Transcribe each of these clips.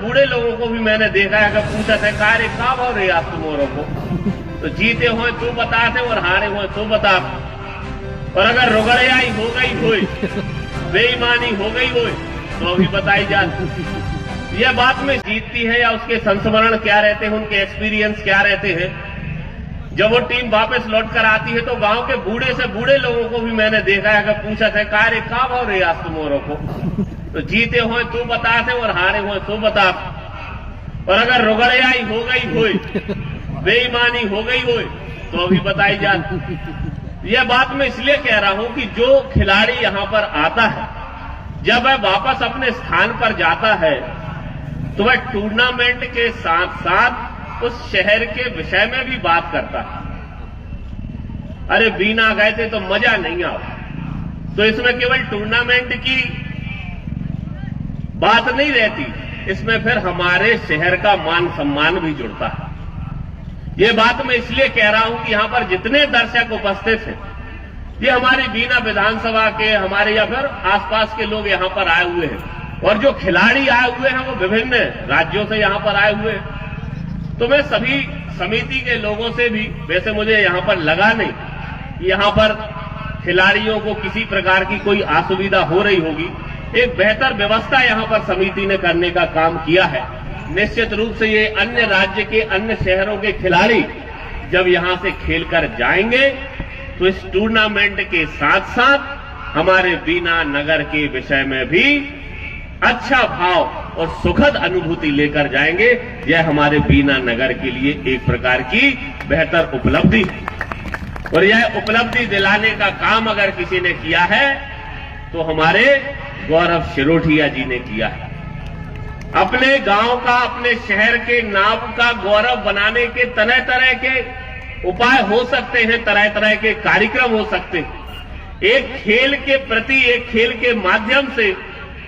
बूढ़े लोगों को भी मैंने देखा है, अगर पूछा था कार्य का भाव रे आज तुमोरों को, तो जीते हो तू बता थे और हारे हो तू बता। और अगर रुगड़ियाई हो गई होए, बेईमानी हो गई होए, तो अभी बताई जाती। यह बात में जीतती है या उसके संस्मरण क्या रहते हैं, उनके एक्सपीरियंस क्या रहते हैं। जब वो टीम वापस लौट कर आती है तो गांव के बूढ़े से बूढ़े लोगों को भी मैंने देखा है, अगर पूछा था कार्य का भाव रे आज तुमोरों को, तो जीते हो तू बता थे और हारे हो तू बता। और अगर रुगड़ियाई हो गई होए, बेईमानी हो गई होए, तो अभी बताई जाती। यह बात मैं इसलिए कह रहा हूं कि जो खिलाड़ी यहां पर आता है, जब वह वापस अपने स्थान पर जाता है, तो वह टूर्नामेंट के साथ साथ उस शहर के विषय में भी बात करता है। अरे बीना गए थे तो मजा नहीं आया, तो इसमें केवल टूर्नामेंट की बात नहीं रहती, इसमें फिर हमारे शहर का मान सम्मान भी जुड़ता है। ये बात मैं इसलिए कह रहा हूं कि यहां पर जितने दर्शक उपस्थित हैं, ये हमारी बीना विधानसभा के, हमारे या फिर आसपास के लोग यहां पर आए हुए हैं, और जो खिलाड़ी आए हुए हैं वो विभिन्न राज्यों से यहां पर आए हुए हैं। तो मैं सभी समिति के लोगों से भी, वैसे मुझे यहां पर लगा नहीं कि यहां पर खिलाड़ियों को किसी प्रकार की कोई असुविधा हो रही होगी। एक बेहतर व्यवस्था यहां पर समिति ने करने का काम किया है। निश्चित रूप से ये अन्य राज्य के, अन्य शहरों के खिलाड़ी जब यहां से खेलकर जाएंगे, तो इस टूर्नामेंट के साथ साथ हमारे बीना नगर के विषय में भी अच्छा भाव और सुखद अनुभूति लेकर जाएंगे। यह हमारे बीना नगर के लिए एक प्रकार की बेहतर उपलब्धि है। और यह उपलब्धि दिलाने का काम अगर किसी ने किया है, तो हमारे गौरव शिरोठिया जी ने किया है। अपने गांव का, अपने शहर के नाम का गौरव बनाने के तरह तरह के उपाय हो सकते हैं, तरह तरह के कार्यक्रम हो सकते हैं। एक खेल के प्रति, एक खेल के माध्यम से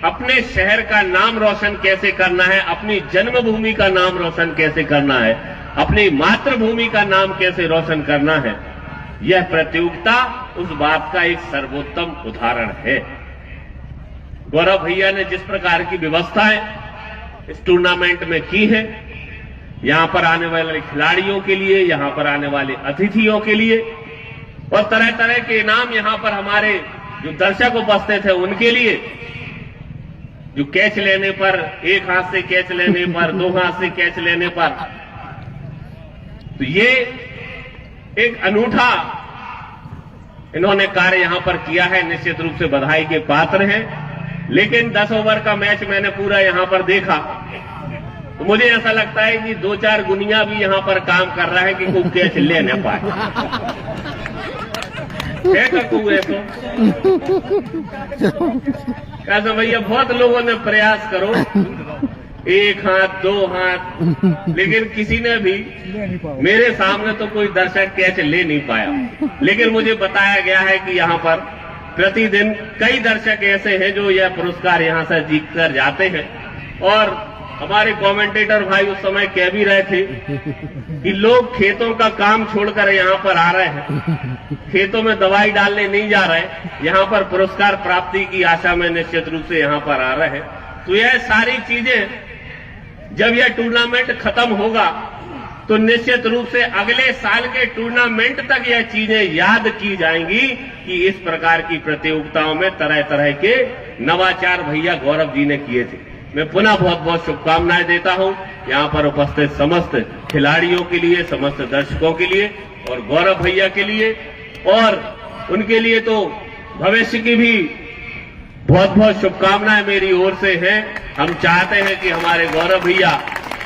अपने शहर का नाम रोशन कैसे करना है, अपनी जन्मभूमि का नाम रोशन कैसे करना है, अपनी मातृभूमि का नाम कैसे रोशन करना है, यह प्रतियोगिता उस बात का एक सर्वोत्तम उदाहरण है। गौरव भैया ने जिस प्रकार की व्यवस्थाएं इस टूर्नामेंट में की है, यहां पर आने वाले खिलाड़ियों के लिए, यहां पर आने वाले अतिथियों के लिए, और तरह तरह के इनाम यहां पर हमारे जो दर्शक उपस्थित हैं उनके लिए, जो कैच लेने पर, एक हाथ से कैच लेने पर, दो हाथ से कैच लेने पर, तो ये एक अनूठा इन्होंने कार्य यहां पर किया है। निश्चित रूप से बधाई के पात्र हैं। लेकिन 10 ओवर का मैच मैंने पूरा यहां पर देखा, तो मुझे ऐसा लगता है कि 2-4 गुनिया भी यहां पर काम कर रहा है कि कोई कैच ले न पाए। कैसे भैया, बहुत लोगों ने प्रयास करो, एक हाथ, 2 हाथ, लेकिन किसी ने भी मेरे सामने तो कोई दर्शक कैच ले नहीं पाया। लेकिन मुझे बताया गया है कि यहां पर प्रतिदिन कई दर्शक ऐसे हैं जो यह पुरस्कार यहां से जीत कर जाते हैं। और हमारे कमेंटेटर भाई उस समय कह भी रहे थे कि लोग खेतों का काम छोड़कर यहां पर आ रहे हैं, खेतों में दवाई डालने नहीं जा रहे, यहां पर पुरस्कार प्राप्ति की आशा में निश्चित रूप से यहां पर आ रहे हैं। तो यह सारी चीजें जब यह टूर्नामेंट खत्म होगा, तो निश्चित रूप से अगले साल के टूर्नामेंट तक यह चीजें याद की जाएंगी कि इस प्रकार की प्रतियोगिताओं में तरह तरह के नवाचार भैया गौरव जी ने किए थे। मैं पुनः बहुत बहुत शुभकामनाएं देता हूं यहां पर उपस्थित समस्त खिलाड़ियों के लिए, समस्त दर्शकों के लिए, और गौरव भैया के लिए, और उनके लिए तो भविष्य की भी बहुत बहुत शुभकामनाएं मेरी ओर से हैं। हम चाहते हैं कि हमारे गौरव भैया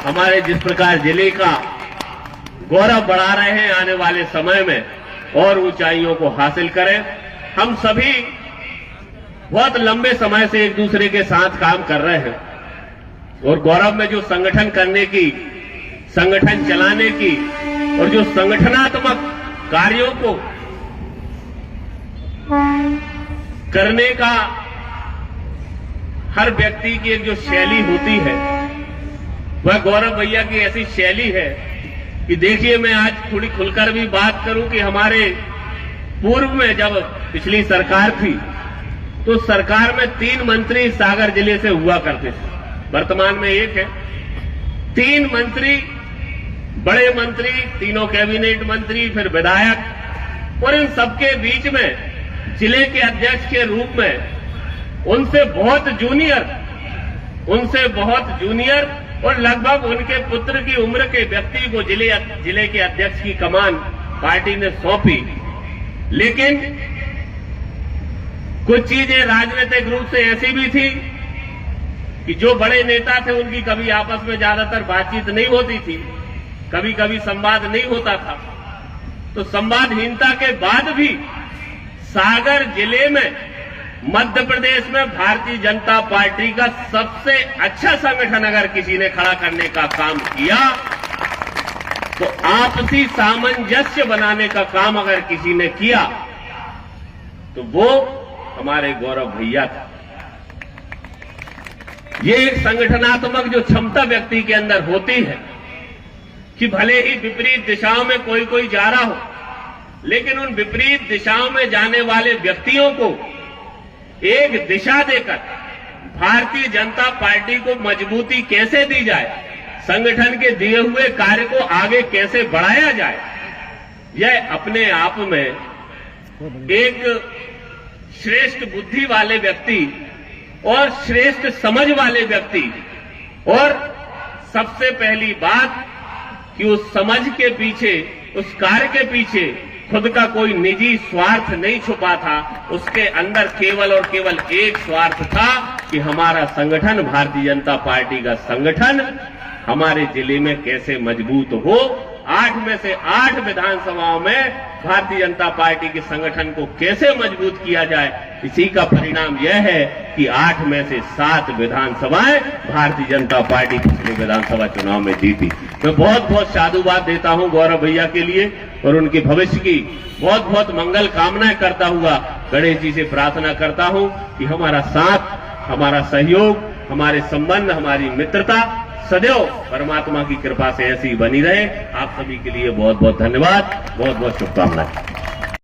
हमारे जिस प्रकार जिले का गौरव बढ़ा रहे हैं, आने वाले समय में और ऊंचाइयों को हासिल करें। हम सभी बहुत लंबे समय से एक दूसरे के साथ काम कर रहे हैं, और गौरव में जो संगठन करने की, संगठन चलाने की, और जो संगठनात्मक कार्यों को करने का हर व्यक्ति की एक जो शैली होती है, वह गौरव भैया की ऐसी शैली है कि देखिए, मैं आज थोड़ी खुलकर भी बात करूं कि हमारे पूर्व में जब पिछली सरकार थी, तो सरकार में 3 मंत्री सागर जिले से हुआ करते थे। वर्तमान में एक है, 3 मंत्री, बड़े मंत्री, तीनों कैबिनेट मंत्री, फिर विधायक, और इन सबके बीच में जिले के अध्यक्ष के रूप में उनसे बहुत जूनियर और लगभग उनके पुत्र की उम्र के व्यक्ति को जिले के अध्यक्ष की कमान पार्टी ने सौंपी। लेकिन कुछ चीजें राजनीतिक रूप से ऐसी भी थी कि जो बड़े नेता थे उनकी कभी आपस में ज्यादातर बातचीत नहीं होती थी, कभी कभी संवाद नहीं होता था। तो संवादहीनता के बाद भी सागर जिले में मध्य प्रदेश में भारतीय जनता पार्टी का सबसे अच्छा संगठन अगर किसी ने खड़ा करने का काम किया, तो आपसी सामंजस्य बनाने का काम अगर किसी ने किया, तो वो हमारे गौरव भैया था। ये एक संगठनात्मक जो क्षमता व्यक्ति के अंदर होती है कि भले ही विपरीत दिशाओं में कोई जा रहा हो, लेकिन उन विपरीत दिशाओं में जाने वाले व्यक्तियों को एक दिशा देकर भारतीय जनता पार्टी को मजबूती कैसे दी जाए, संगठन के दिए हुए कार्य को आगे कैसे बढ़ाया जाए, यह अपने आप में एक श्रेष्ठ बुद्धि वाले व्यक्ति और श्रेष्ठ समझ वाले व्यक्ति, और सबसे पहली बात कि उस समझ के पीछे, उस कार्य के पीछे खुद का कोई निजी स्वार्थ नहीं छुपा था। उसके अंदर केवल और केवल एक स्वार्थ था कि हमारा संगठन, भारतीय जनता पार्टी का संगठन हमारे जिले में कैसे मजबूत हो। 8 में से 8 विधानसभाओं में भारतीय जनता पार्टी के संगठन को कैसे मजबूत किया जाए, इसी का परिणाम यह है कि 8 में से 7 विधानसभाएं भारतीय जनता पार्टी पिछले विधानसभा चुनाव में जीती। मैं बहुत बहुत साधुवाद देता हूं गौरव भैया के लिए और उनके भविष्य की बहुत बहुत मंगल कामनाएं करता हुआ गणेश जी से प्रार्थना करता हूं कि हमारा साथ, हमारा सहयोग, हमारे संबंध, हमारी मित्रता सदैव परमात्मा की कृपा से ऐसी बनी रहे। आप सभी के लिए बहुत बहुत धन्यवाद, बहुत बहुत शुभकामनाएं।